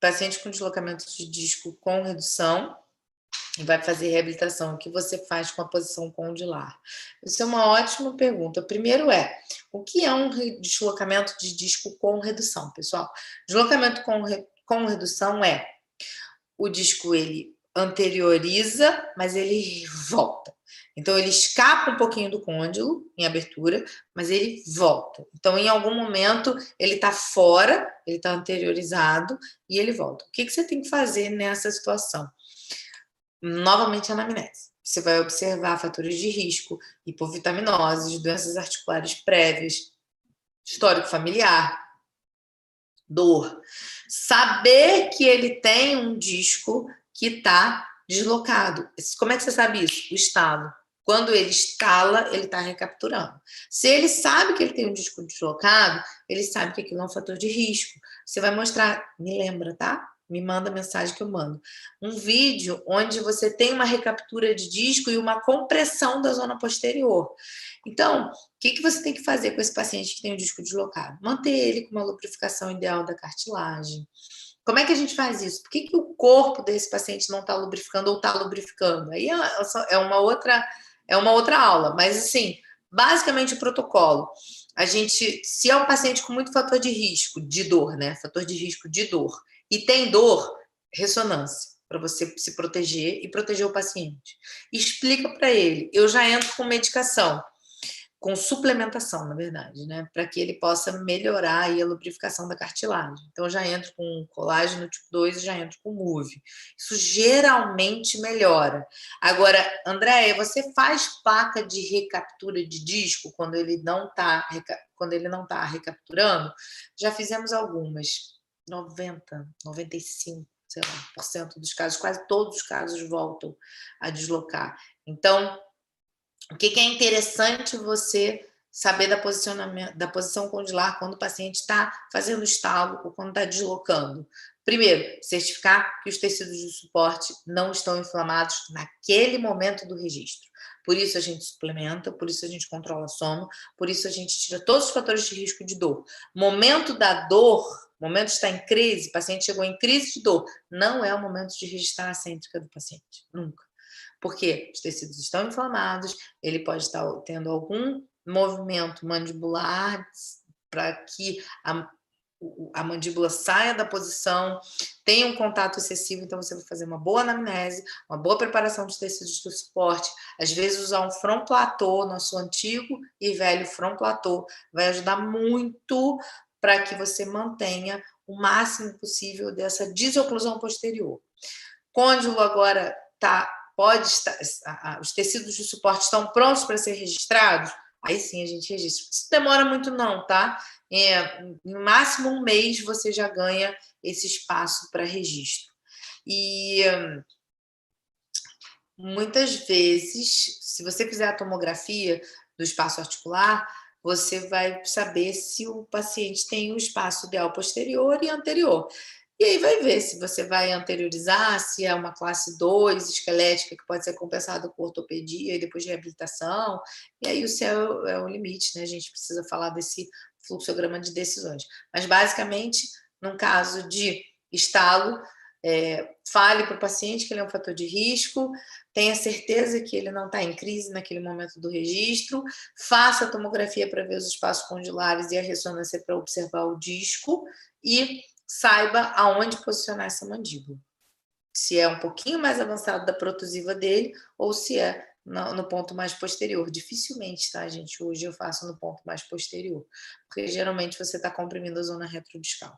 paciente com deslocamento de disco com redução, e vai fazer reabilitação, o que você faz com a posição condilar? Isso é uma ótima pergunta. Primeiro o que é um deslocamento de disco com redução, pessoal? Deslocamento com redução o disco ele anterioriza, mas ele volta. Então, ele escapa um pouquinho do côndilo em abertura, mas ele volta. Então, em algum momento, ele está fora, ele está anteriorizado e ele volta. O que você tem que fazer nessa situação? Novamente, anamnese. Você vai observar fatores de risco, hipovitaminoses, doenças articulares prévias, histórico familiar, dor. Saber que ele tem um disco que está deslocado. Como é que você sabe isso? O estalo. Quando ele estala, ele está recapturando. Se ele sabe que ele tem um disco deslocado, ele sabe que aquilo é um fator de risco. Você vai mostrar, me lembra, tá? Me manda mensagem que eu mando. Um vídeo onde você tem uma recaptura de disco e uma compressão da zona posterior. Então, o que você tem que fazer com esse paciente que tem o disco deslocado? Manter ele com uma lubrificação ideal da cartilagem. Como é que a gente faz isso? Por que o corpo desse paciente não está lubrificando ou está lubrificando? Aí é uma outra aula, mas assim, basicamente o protocolo. Se é um paciente com muito fator de risco de dor, né? Fator de risco de dor, e tem dor, ressonância, para você se proteger e proteger o paciente. Explica para ele, eu já entro com medicação, com suplementação, na verdade, né? Para que ele possa melhorar aí a lubrificação da cartilagem. Então, eu já entro com colágeno tipo 2 e já entro com MUV. Isso geralmente melhora. Agora, Andréia, você faz placa de recaptura de disco quando ele não está recapturando? Já fizemos algumas. 90, 95, sei lá, por cento dos casos, quase todos os casos voltam a deslocar. Então, o que é interessante você saber da posição condilar quando o paciente está fazendo estalo ou quando está deslocando? Primeiro, certificar que os tecidos de suporte não estão inflamados naquele momento do registro. Por isso a gente suplementa, por isso a gente controla sono, por isso a gente tira todos os fatores de risco de dor. Momento da dor, momento de estar em crise, o paciente chegou em crise de dor, não é o momento de registrar a cêntrica do paciente, nunca. Porque os tecidos estão inflamados, ele pode estar tendo algum movimento mandibular para que a mandíbula saia da posição, tenha um contato excessivo, então você vai fazer uma boa anamnese, uma boa preparação dos tecidos do suporte, às vezes usar um front platô, nosso antigo e velho front platô, vai ajudar muito para que você mantenha o máximo possível dessa desoclusão posterior. Côndilo agora pode estar, os tecidos de suporte estão prontos para ser registrados, aí sim a gente registra. Isso demora muito não, tá? No máximo um mês você já ganha esse espaço para registro. E muitas vezes, se você fizer a tomografia do espaço articular, você vai saber se o paciente tem o espaço ideal posterior e anterior. E aí vai ver se você vai anteriorizar, se é uma classe 2 esquelética que pode ser compensada com ortopedia e depois de reabilitação. E aí o céu é o limite, né? A gente precisa falar desse fluxograma de decisões. Mas basicamente, num caso de estalo, fale para o paciente que ele é um fator de risco, tenha certeza que ele não está em crise naquele momento do registro, faça a tomografia para ver os espaços condilares e a ressonância para observar o disco e saiba aonde posicionar essa mandíbula. Se é um pouquinho mais avançado da protrusiva dele ou se é no ponto mais posterior. Dificilmente, tá, gente? Hoje eu faço no ponto mais posterior, porque geralmente você está comprimindo a zona retrodiscal.